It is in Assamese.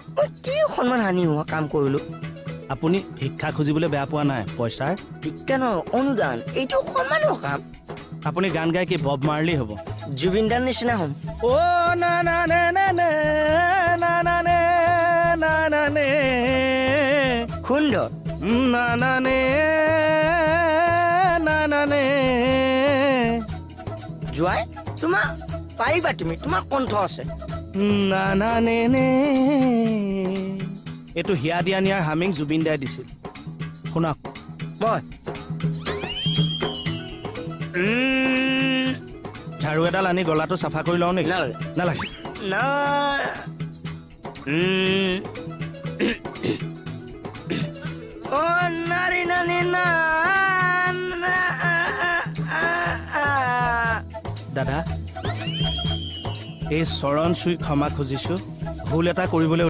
মই কি সন্মান হানি হোৱা কাম কৰিলো আপুনি ভিক্ষা খুজিবলৈ বেয়া পোৱা নাই পইচাৰ ভিক্ষা নহয় অনুদান এইটো সন্মানৰ কাম আপুনি গান গাই কি বব মাৰ্লি হ'ব জুবিন দাৰ নিচিনা হ'ম অ না না নে নে নে না না নে না না নে সুন্দৰ না না নে না না নে জোৱাই তোমাৰ পাৰিবা তুমি তোমাৰ কণ্ঠ আছে না না নে নে এইটো হিয়া দিয়া নিয়াৰ হামিং জুবিন দাই দিছিল শুনক মই ঝাৰু এডাল আনি গলাটো চাফা কৰি লওঁ নেকি নালাগে নালাগে না অ নাৰী নানী না দাদা এই চৰণ চুই ক্ষমা খুজিছো ভুল এটা কৰিবলৈ